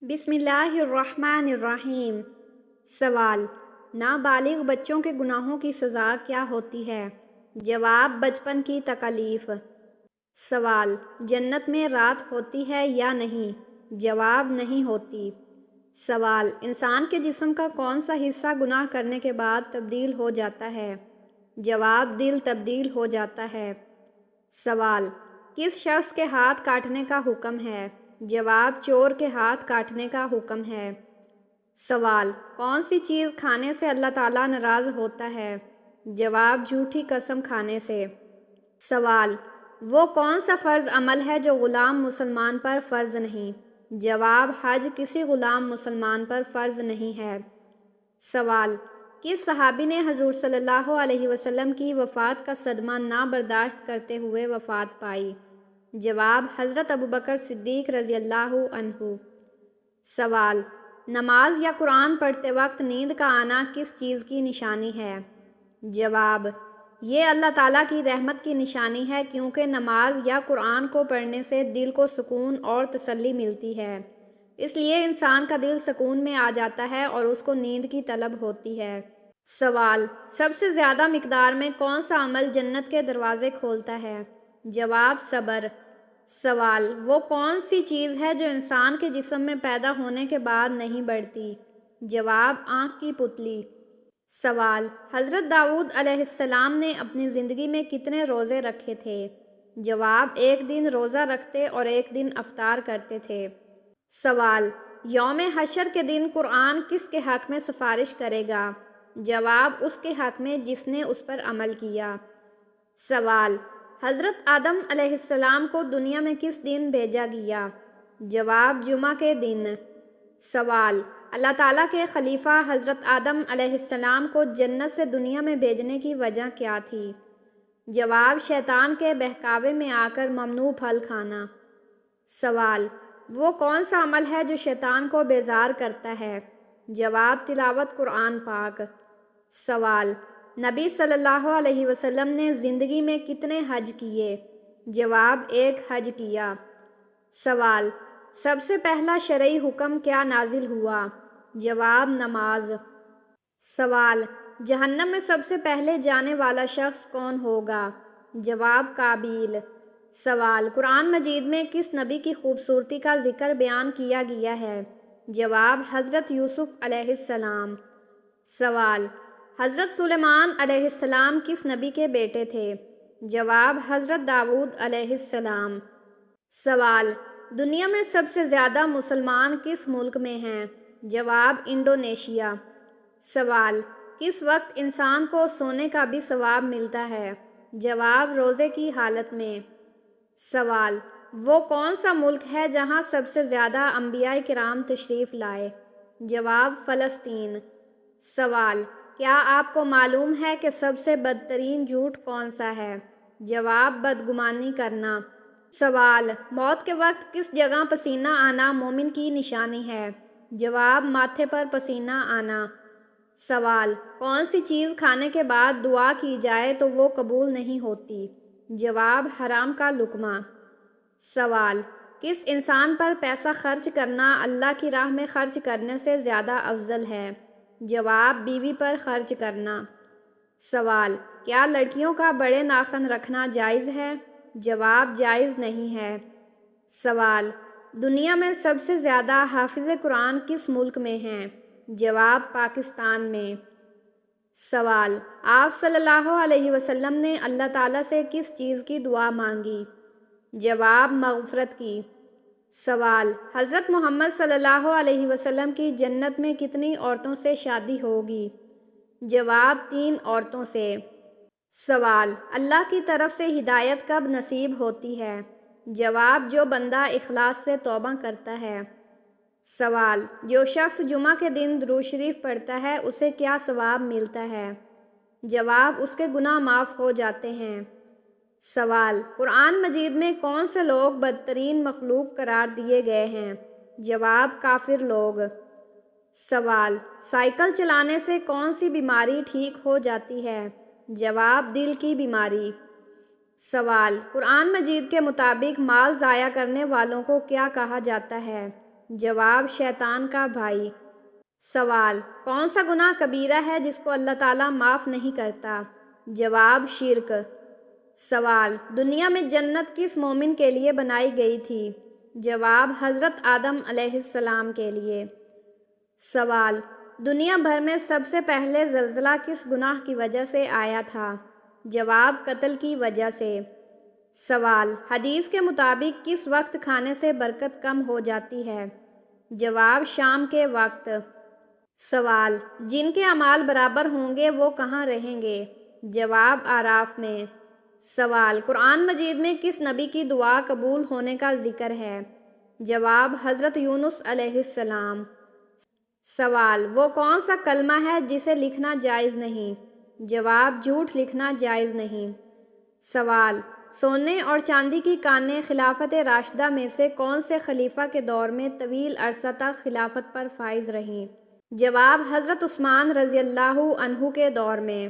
بسم اللہ الرحمن الرحیم۔ سوال: نابالغ بچوں کے گناہوں کی سزا کیا ہوتی ہے؟ جواب: بچپن کی تکالیف۔ سوال: جنت میں رات ہوتی ہے یا نہیں؟ جواب: نہیں ہوتی۔ سوال: انسان کے جسم کا کون سا حصہ گناہ کرنے کے بعد تبدیل ہو جاتا ہے؟ جواب: دل تبدیل ہو جاتا ہے۔ سوال: کس شخص کے ہاتھ کاٹنے کا حکم ہے؟ جواب: چور کے ہاتھ کاٹنے کا حکم ہے۔ سوال: کون سی چیز کھانے سے اللہ تعالیٰ ناراض ہوتا ہے؟ جواب: جھوٹی قسم کھانے سے۔ سوال: وہ کون سا فرض عمل ہے جو غلام مسلمان پر فرض نہیں؟ جواب: حج کسی غلام مسلمان پر فرض نہیں ہے۔ سوال: کس صحابی نے حضور صلی اللہ علیہ وسلم کی وفات کا صدمہ نہ برداشت کرتے ہوئے وفات پائی؟ جواب: حضرت ابوبکر صدیق رضی اللہ عنہ۔ سوال: نماز یا قرآن پڑھتے وقت نیند کا آنا کس چیز کی نشانی ہے؟ جواب: یہ اللہ تعالیٰ کی رحمت کی نشانی ہے، کیونکہ نماز یا قرآن کو پڑھنے سے دل کو سکون اور تسلی ملتی ہے، اس لیے انسان کا دل سکون میں آ جاتا ہے اور اس کو نیند کی طلب ہوتی ہے۔ سوال: سب سے زیادہ مقدار میں کون سا عمل جنت کے دروازے کھولتا ہے؟ جواب: صبر۔ سوال: وہ کون سی چیز ہے جو انسان کے جسم میں پیدا ہونے کے بعد نہیں بڑھتی؟ جواب: آنکھ کی پتلی۔ سوال: حضرت داؤد علیہ السلام نے اپنی زندگی میں کتنے روزے رکھے تھے؟ جواب: ایک دن روزہ رکھتے اور ایک دن افطار کرتے تھے۔ سوال: یوم حشر کے دن قرآن کس کے حق میں سفارش کرے گا؟ جواب: اس کے حق میں جس نے اس پر عمل کیا۔ سوال: حضرت آدم علیہ السلام کو دنیا میں کس دن بھیجا گیا؟ جواب: جمعہ کے دن۔ سوال: اللہ تعالیٰ کے خلیفہ حضرت آدم علیہ السلام کو جنت سے دنیا میں بھیجنے کی وجہ کیا تھی؟ جواب: شیطان کے بہکاوے میں آ کر ممنوع پھل کھانا۔ سوال: وہ کون سا عمل ہے جو شیطان کو بیزار کرتا ہے؟ جواب: تلاوت قرآن پاک۔ سوال: نبی صلی اللہ علیہ وسلم نے زندگی میں کتنے حج کیے؟ جواب: ایک حج کیا۔ سوال: سب سے پہلا شرعی حکم کیا نازل ہوا؟ جواب: نماز۔ سوال: جہنم میں سب سے پہلے جانے والا شخص کون ہوگا؟ جواب: قابیل۔ سوال: قرآن مجید میں کس نبی کی خوبصورتی کا ذکر بیان کیا گیا ہے؟ جواب: حضرت یوسف علیہ السلام۔ سوال: حضرت سلیمان علیہ السلام کس نبی کے بیٹے تھے؟ جواب: حضرت داؤد علیہ السلام۔ سوال: دنیا میں سب سے زیادہ مسلمان کس ملک میں ہیں؟ جواب: انڈونیشیا۔ سوال: کس وقت انسان کو سونے کا بھی ثواب ملتا ہے؟ جواب: روزے کی حالت میں۔ سوال: وہ کون سا ملک ہے جہاں سب سے زیادہ انبیاء کرام تشریف لائے؟ جواب: فلسطین۔ سوال: کیا آپ کو معلوم ہے کہ سب سے بدترین جھوٹ کون سا ہے؟ جواب: بدگمانی کرنا۔ سوال: موت کے وقت کس جگہ پسینہ آنا مومن کی نشانی ہے؟ جواب: ماتھے پر پسینہ آنا۔ سوال: کون سی چیز کھانے کے بعد دعا کی جائے تو وہ قبول نہیں ہوتی؟ جواب: حرام کا لقمہ۔ سوال: کس انسان پر پیسہ خرچ کرنا اللہ کی راہ میں خرچ کرنے سے زیادہ افضل ہے؟ جواب: بیوی پر خرچ کرنا۔ سوال: کیا لڑکیوں کا بڑے ناخن رکھنا جائز ہے؟ جواب: جائز نہیں ہے۔ سوال: دنیا میں سب سے زیادہ حافظ قرآن کس ملک میں ہیں؟ جواب: پاکستان میں۔ سوال: آپ صلی اللہ علیہ وسلم نے اللہ تعالیٰ سے کس چیز کی دعا مانگی؟ جواب: مغفرت کی۔ سوال: حضرت محمد صلی اللہ علیہ وسلم کی جنت میں کتنی عورتوں سے شادی ہوگی؟ جواب: 3 عورتوں سے۔ سوال: اللہ کی طرف سے ہدایت کب نصیب ہوتی ہے؟ جواب: جو بندہ اخلاص سے توبہ کرتا ہے۔ سوال: جو شخص جمعہ کے دن درود شریف پڑھتا ہے اسے کیا ثواب ملتا ہے؟ جواب: اس کے گناہ معاف ہو جاتے ہیں۔ سوال: قرآن مجید میں کون سے لوگ بدترین مخلوق قرار دیے گئے ہیں؟ جواب: کافر لوگ۔ سوال: سائیکل چلانے سے کون سی بیماری ٹھیک ہو جاتی ہے؟ جواب: دل کی بیماری۔ سوال: قرآن مجید کے مطابق مال ضائع کرنے والوں کو کیا کہا جاتا ہے؟ جواب شیطان کا بھائی۔ سوال کون سا گناہ کبیرہ ہے جس کو اللہ تعالیٰ معاف نہیں کرتا؟ جواب شرک۔ سوال دنیا میں جنت کس مومن کے لیے بنائی گئی تھی؟ جواب حضرت آدم علیہ السلام کے لیے۔ سوال دنیا بھر میں سب سے پہلے زلزلہ کس گناہ کی وجہ سے آیا تھا؟ جواب قتل کی وجہ سے۔ سوال حدیث کے مطابق کس وقت کھانے سے برکت کم ہو جاتی ہے؟ جواب شام کے وقت۔ سوال جن کے اعمال برابر ہوں گے وہ کہاں رہیں گے؟ جواب اعراف میں۔ سوال قرآن مجید میں کس نبی کی دعا قبول ہونے کا ذکر ہے؟ جواب حضرت یونس علیہ السلام۔ سوال وہ کون سا کلمہ ہے جسے لکھنا جائز نہیں؟ جواب جھوٹ لکھنا جائز نہیں۔ سوال سونے اور چاندی کی کانیں خلافت راشدہ میں سے کون سے خلیفہ کے دور میں طویل عرصہ تک خلافت پر فائز رہیں؟ جواب حضرت عثمان رضی اللہ عنہ کے دور میں۔